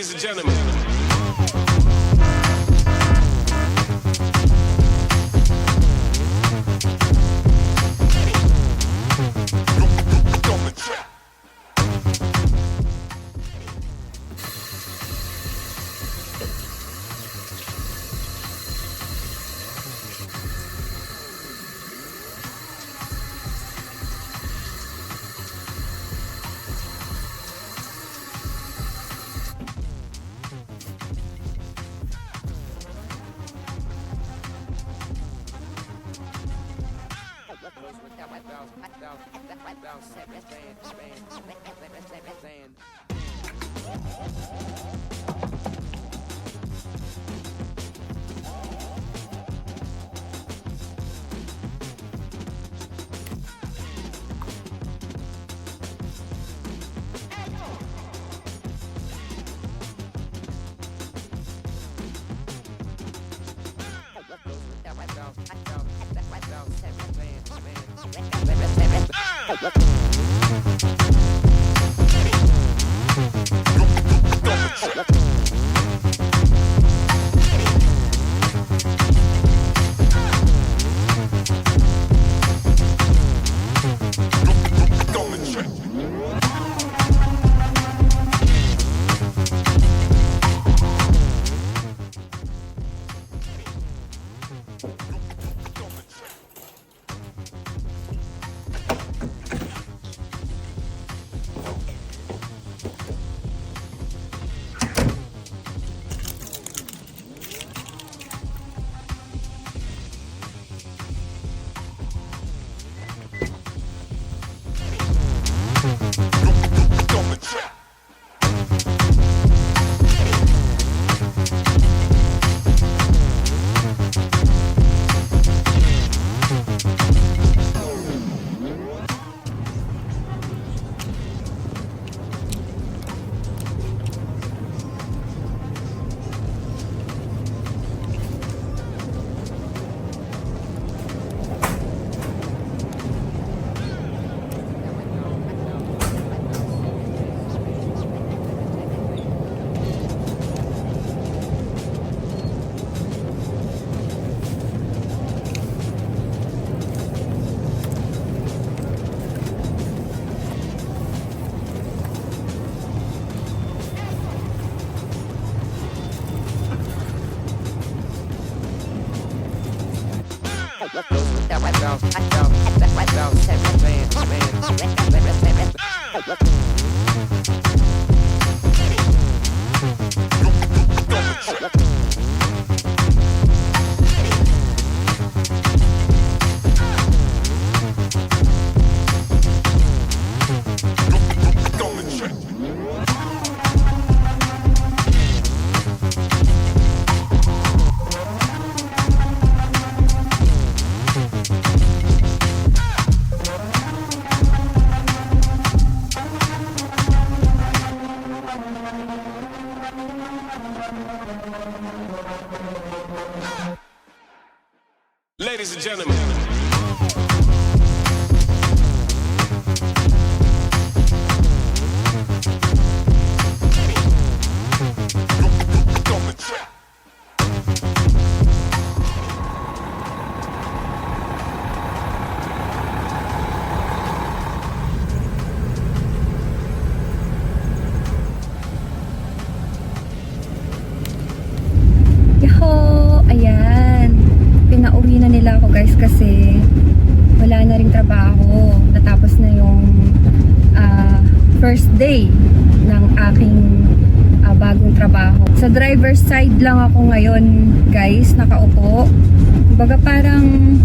Ladies and gentlemen. Ladies and gentlemen. Pinauwi na nila ako guys kasi wala na ring trabaho. Natapos na yung first day ng aking bagong trabaho. Sa driver's side lang ako ngayon guys, nakaupo. Kumbaga parang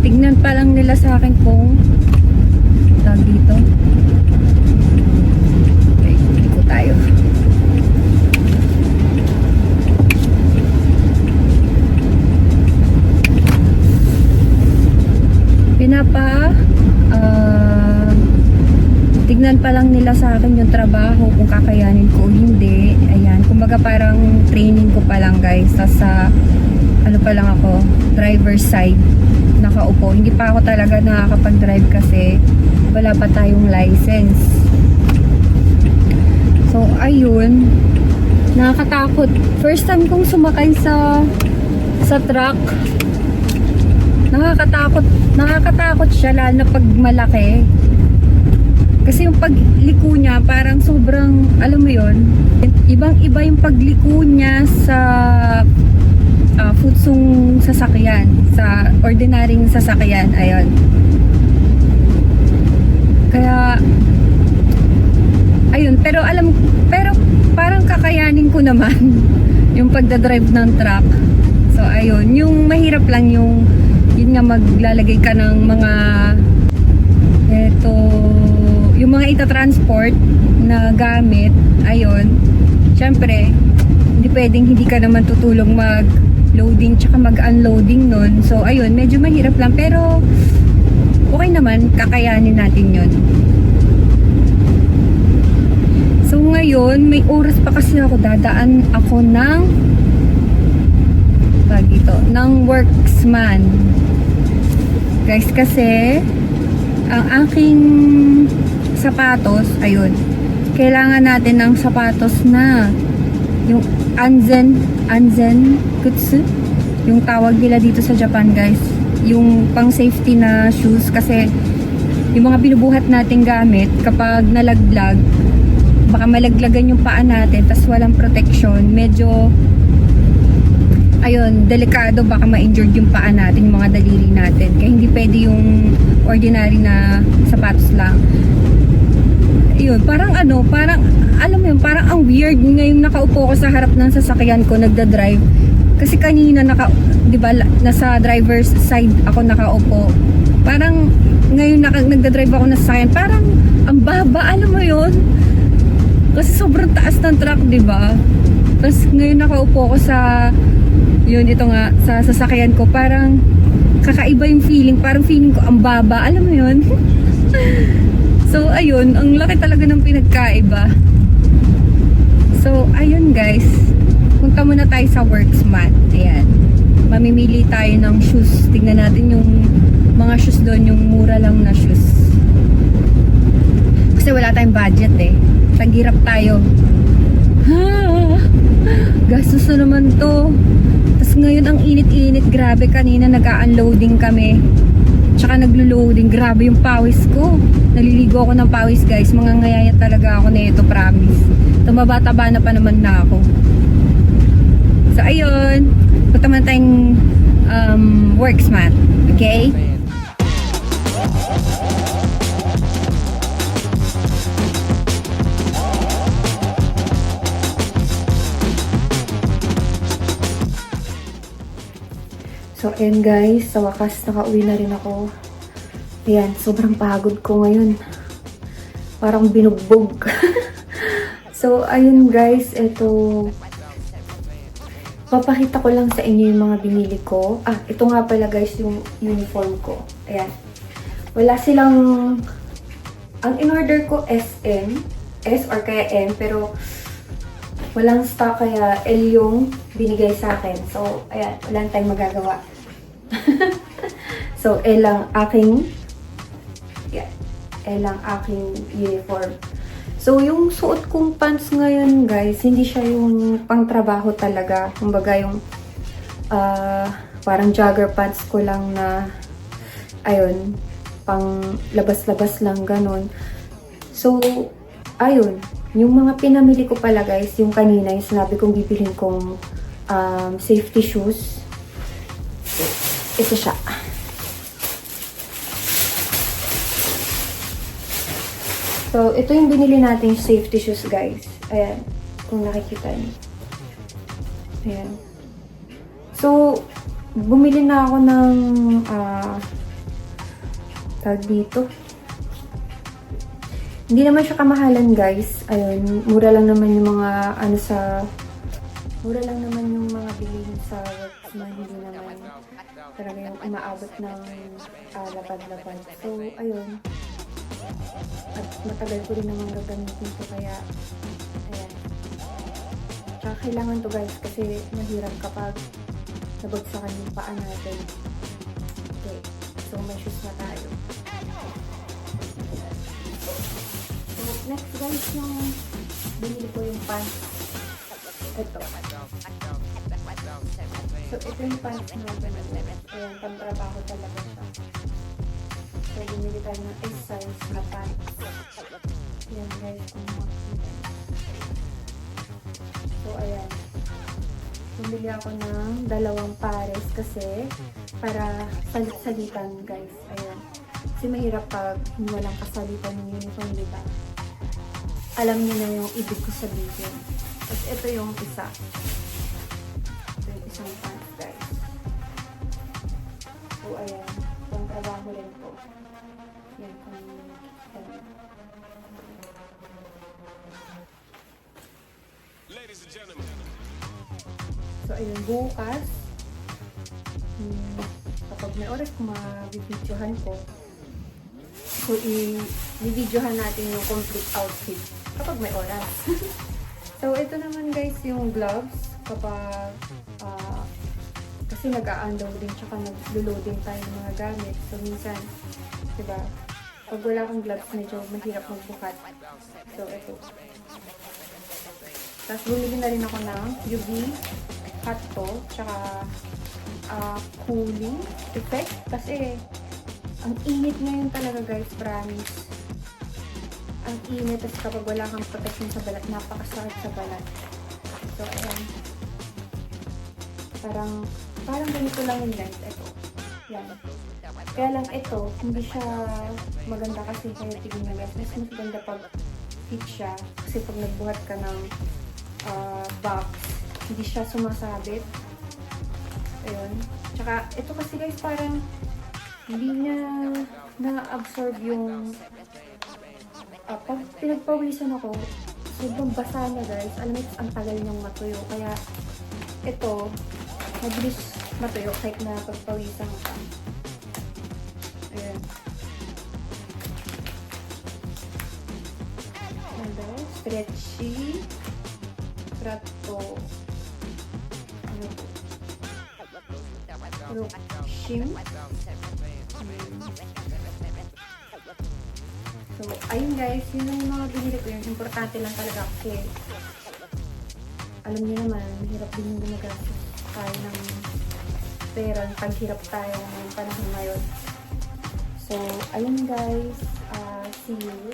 tignan pa lang nila sa akin kung tawag dito. Okay, dito tayo. Tignan pa lang nila sa akin yung trabaho kung kakayanin ko o hindi. Ayan, kumbaga parang training ko pa lang guys. Tapos ano pa lang ako, driver's side, nakaupo. Hindi pa ako talaga nakakapag-drive kasi wala pa tayong license. ayun, nakakatakot. First time kong sumakay sa truck. Nakakatakot siya, lalo na pag malaki. Kasi yung pagliko niya, parang sobrang, alam mo yun, ibang-iba yung pagliko niya sa futsong sasakyan, sa ordinaryong sasakyan, ayun. Kaya, ayun, pero parang kakayanin ko naman yung pagdadrive ng truck. So, ayun, yung mahirap lang yun nga, maglalagay ka ng mga, yung mga itatransport na gamit, ayun. Syempre, hindi pwedeng hindi ka naman tutulong mag-loading tsaka mag-unloading nun. So, ayun, medyo mahirap lang, pero okay naman, kakayanin natin yun. So, ngayon, may oras pa kasi ako, dadaan ako ng Worksman. Guys, kasi ang aking sapatos, ayun, kailangan natin ng sapatos na yung Anzen Kutsu, yung tawag nila dito sa Japan, guys, yung pang safety na shoes, kasi yung mga binubuhat nating gamit kapag nalaglag, baka malaglagan yung paa natin tas walang protection, medyo ayun, delikado, baka ma-injured yung paa natin, yung mga daliri natin. Kaya hindi pwede yung ordinary na sapatos lang. Ayun, parang alam mo yun, parang ang weird ngayong nakaupo ko sa harap ng sasakyan ko, nagda-drive. Kasi kanina di ba, nasa driver's side ako nakaupo. Parang ngayon nagda-drive ako na sasakyan, parang ang baba, alam mo yun? Kasi sobrang taas ng truck, di ba? Tapos ngayon nakaupo ko sa ito nga, sa sasakyan ko, parang kakaiba yung feeling. Parang feeling ko ang baba, alam mo yun? So, ayun, ang laki talaga ng pinagkaiba. So, ayun guys, punta muna tayo sa Worksman. Ayan, mamimili tayo ng shoes. Tingnan natin yung mga shoes doon, yung mura lang na shoes. Kasi wala tayong budget eh. Taghirap tayo. Gastos na naman to. Tapos ngayon ang init-init, grabe, kanina nag-unloading kami. Tsaka naglo-loading, grabe yung pawis ko. Naliligo ako ng pawis, guys. Mangangayayat talaga ako nito, promise. Tumaba-taba na pa naman na ako. So ayun, punta man tayong Worksman. Okay? So, ayan guys, sa wakas, nakauwi na rin ako. Ayan, sobrang pagod ko ngayon. Parang binugbog. So, ayun guys, ito. Papakita ko lang sa inyo yung mga binili ko. Ito nga pala guys, yung uniform ko. Ayan. Wala silang, ang in-order ko SM, S or kaya M, pero walang stock, kaya L yung binigay sa akin. So, ayan, wala tayong magagawa. So, L lang aking uniform. So, yung suot kong pants ngayon, guys, hindi siya yung pang-trabaho talaga. Kumbaga, yung parang jogger pants ko lang na, ayun, pang labas-labas lang, ganun. So, ayun, yung mga pinamili ko pala, guys, yung kanina, yung sinabi kong bibilhin kong safety shoes. Ito siya. So, ito yung binili nating safety shoes, guys. Ayan, kung nakikita niyo. Ayan. So, bumili na ako ng tag dito. Hindi naman siya kamahalan, guys. Ayun, mura lang naman yung mga mura lang naman yung mga bilhin sa Worksman. Hindi naman talaga yung umaabot ng lapad-lapad. So, ayun. At matagal ko rin naman gagamitin ito, kaya ayan. Tsaka kailangan to, guys, kasi mahirap kapag nabagsakan yung paa natin. Okay, so may shoes na tayo. So, next guys, yung binili ko yung pants. Ito. So, ito yung pants natin. Ayan, pang-trabaho talaga siya. So, bumili tayo ng S-size na pants. Ayan guys, kung makikita. So, ayan. Bumili ako ng 2 pares kasi para salit-salitan guys. Ayan. Kasi mahirap pag walang kasalitan ng uniform, diba? Alam niyo na yung ibig ko sabihin. Tapos ito yung isa. Ito yung isang pants guys. So, ayan. Pang trabaho rin po. Yan, kung nakikita niyo. Ladies and gentlemen. So, ayun, bukas, kapag may oras kung mabibidyohan ko, so, i-videohan natin yung complete outfit kapag may oras. So, ito naman guys, yung gloves, kapag, kasi nag-a-unloading, tsaka nag-loading tayo ng mga gamit. So, minsan, diba, pag wala kang gloves, medyo mahirap magbukat. So, ito. Tapos, bumili na rin ako ng UV hot to, tsaka cooling effect. Kasi, ang init ngayon talaga guys, promise. Ang init, tapos kapag wala kang protection sa balat, napakasakit sa balat. So, ayan. Parang ganito lang yung length. Ito. Yan. Kaya lang ito, hindi siya maganda kasi kaya tignan nyo guys. Mas maganda pag fit siya. Kasi pag nagbuhat ka ng box, hindi siya sumasabit. Ayun. Tsaka, ito kasi guys, parang hindi niya na-absorb yung pag pinagpawisan ako, sobrang basa niya guys. Alam mo, ang tagal niyang matuyo. Kaya, ito, mabilis matuyo kahit na pagpawisan ka. Ayan. Ano, stretchy. Trato. Ano po? Shim. So, ayun guys, yun ang mga binili ko yun. Importante lang talaga kasi alam niyo naman, mahirap din yung gumagastos tayo ng pera. Paghirap tayo ng panahon ngayon. So, ayun guys, see you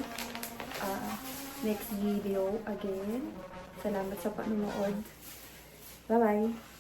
next video again. Salamat sa panonood. Bye-bye!